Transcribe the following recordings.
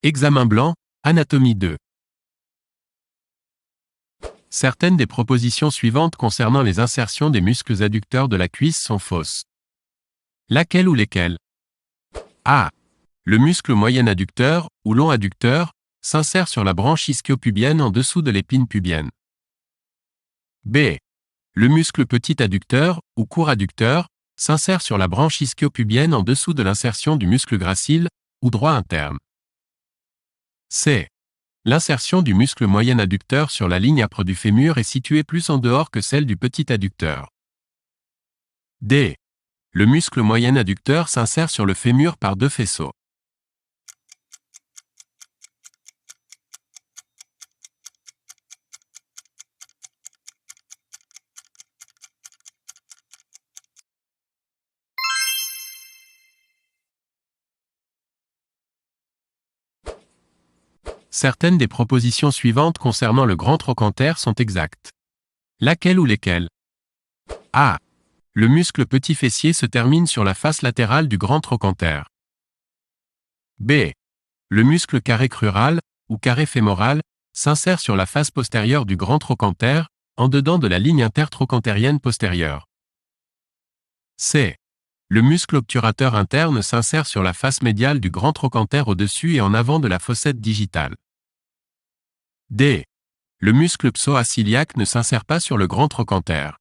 Examen blanc, Anatomie 2. Certaines des propositions suivantes concernant les insertions des muscles adducteurs de la cuisse sont fausses. Laquelle ou lesquelles? A. Le muscle moyen adducteur, ou long adducteur, s'insère sur la branche ischio-pubienne en dessous de l'épine pubienne. B. Le muscle petit adducteur, ou court adducteur, s'insère sur la branche ischio-pubienne en dessous de l'insertion du muscle gracile, ou droit interne. C. L'insertion du muscle moyen adducteur sur la ligne âpre du fémur est située plus en dehors que celle du petit adducteur. D. Le muscle moyen adducteur s'insère sur le fémur par deux faisceaux. Certaines des propositions suivantes concernant le grand trochanter sont exactes. Laquelle ou lesquelles? A. Le muscle petit fessier se termine sur la face latérale du grand trochanter. B. Le muscle carré crural, ou carré fémoral, s'insère sur la face postérieure du grand trochanter, en dedans de la ligne intertrochantérienne postérieure. C. Le muscle obturateur interne s'insère sur la face médiale du grand trochanter au-dessus et en avant de la fossette digitale. D. Le muscle psoas-iliaque ne s'insère pas sur le grand trochanter.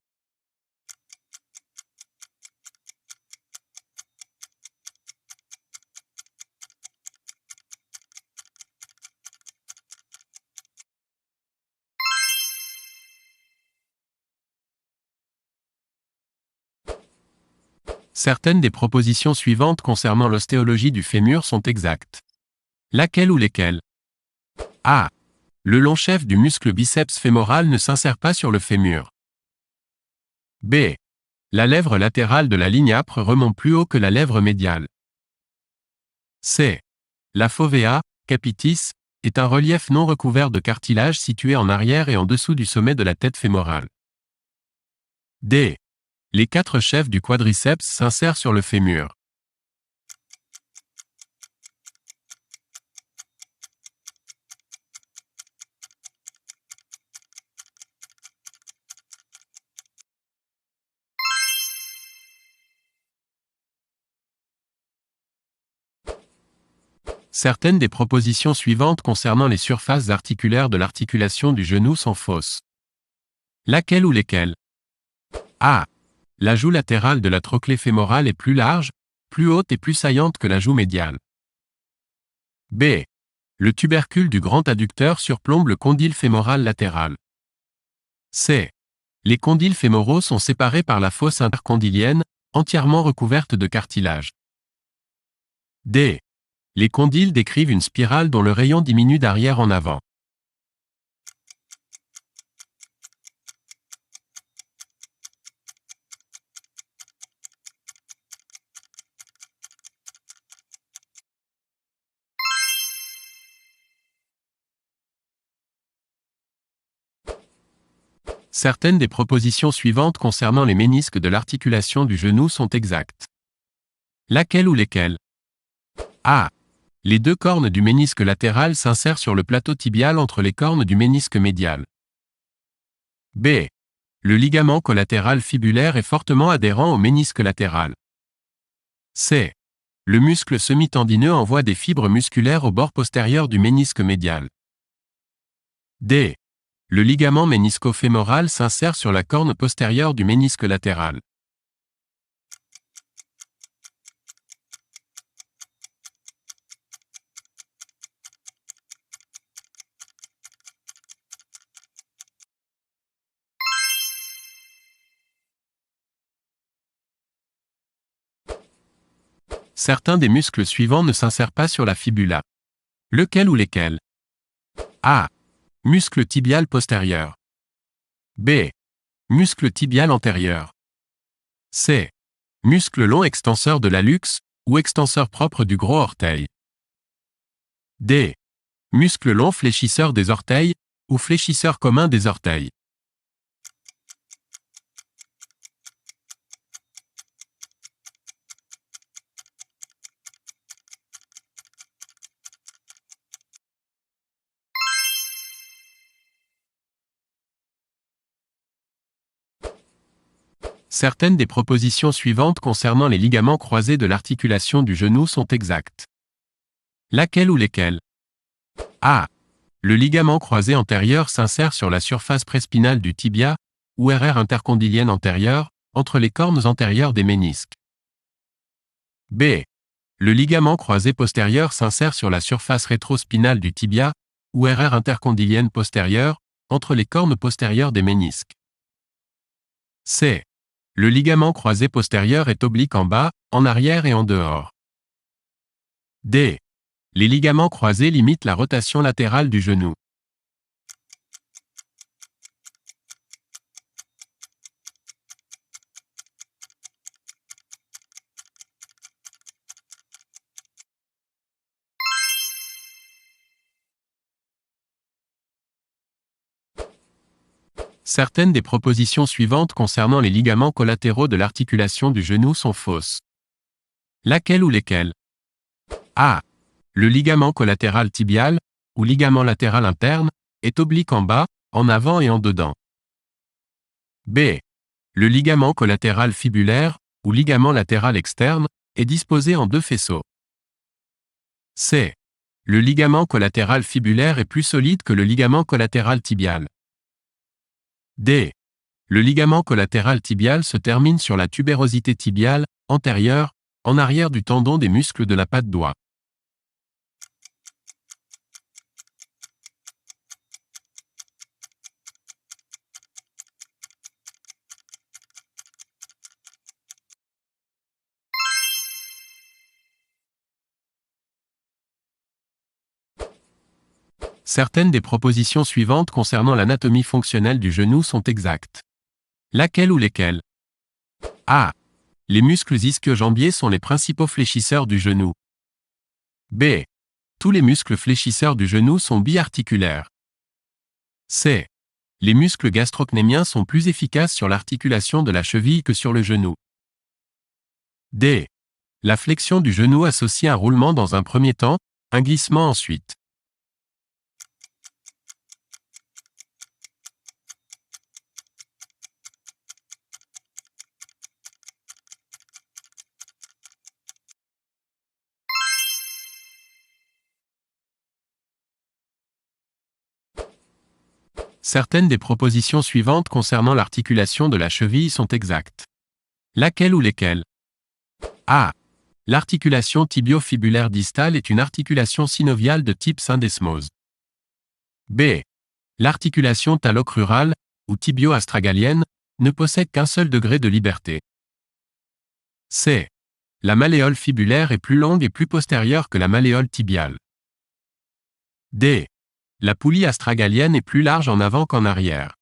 Certaines des propositions suivantes concernant l'ostéologie du fémur sont exactes. Laquelle ou lesquelles? A. Le long chef du muscle biceps fémoral ne s'insère pas sur le fémur. B. La lèvre latérale de la ligne âpre remonte plus haut que la lèvre médiale. C. La fovea, capitis, est un relief non recouvert de cartilage situé en arrière et en dessous du sommet de la tête fémorale. D. Les quatre chefs du quadriceps s'insèrent sur le fémur. Certaines des propositions suivantes concernant les surfaces articulaires de l'articulation du genou sont fausses. Laquelle ou lesquelles? A. La joue latérale de la trochlée fémorale est plus large, plus haute et plus saillante que la joue médiale. B. Le tubercule du grand adducteur surplombe le condyle fémoral latéral. C. Les condyles fémoraux sont séparés par la fosse intercondylienne, entièrement recouverte de cartilage. D. Les condyles décrivent une spirale dont le rayon diminue d'arrière en avant. Certaines des propositions suivantes concernant les ménisques de l'articulation du genou sont exactes. Laquelle ou lesquelles? A. Les deux cornes du ménisque latéral s'insèrent sur le plateau tibial entre les cornes du ménisque médial. B. Le ligament collatéral fibulaire est fortement adhérent au ménisque latéral. C. Le muscle semi-tendineux envoie des fibres musculaires au bord postérieur du ménisque médial. D. Le ligament ménisco-fémoral s'insère sur la corne postérieure du ménisque latéral. Certains des muscles suivants ne s'insèrent pas sur la fibula. Lequel ou lesquels? A. Muscle tibial postérieur. B. Muscle tibial antérieur. C. Muscle long extenseur de l'hallux, ou extenseur propre du gros orteil. D. Muscle long fléchisseur des orteils, ou fléchisseur commun des orteils. Certaines des propositions suivantes concernant les ligaments croisés de l'articulation du genou sont exactes. Laquelle ou lesquelles? A. Le ligament croisé antérieur s'insère sur la surface prespinale du tibia, ou RR intercondylienne antérieure, entre les cornes antérieures des ménisques. B. Le ligament croisé postérieur s'insère sur la surface rétrospinale du tibia, ou RR intercondylienne postérieure, entre les cornes postérieures des ménisques. C. Le ligament croisé postérieur est oblique en bas, en arrière et en dehors. D. Les ligaments croisés limitent la rotation latérale du genou. Certaines des propositions suivantes concernant les ligaments collatéraux de l'articulation du genou sont fausses. Laquelle ou lesquelles? A. Le ligament collatéral tibial, ou ligament latéral interne, est oblique en bas, en avant et en dedans. B. Le ligament collatéral fibulaire, ou ligament latéral externe, est disposé en deux faisceaux. C. Le ligament collatéral fibulaire est plus solide que le ligament collatéral tibial. D. Le ligament collatéral tibial se termine sur la tubérosité tibiale, antérieure, en arrière du tendon des muscles de la patte doigt. Certaines des propositions suivantes concernant l'anatomie fonctionnelle du genou sont exactes. Laquelle ou lesquelles? A. Les muscles ischio-jambiers sont les principaux fléchisseurs du genou. B. Tous les muscles fléchisseurs du genou sont biarticulaires. C. Les muscles gastrocnémiens sont plus efficaces sur l'articulation de la cheville que sur le genou. D. La flexion du genou associe un roulement dans un premier temps, un glissement ensuite. Certaines des propositions suivantes concernant l'articulation de la cheville sont exactes. Laquelle ou lesquelles? A. L'articulation tibio-fibulaire distale est une articulation synoviale de type syndesmose. B. L'articulation talocrurale, ou tibio-astragalienne, ne possède qu'un seul degré de liberté. C. La malléole fibulaire est plus longue et plus postérieure que la malléole tibiale. D. La poulie astragalienne est plus large en avant qu'en arrière.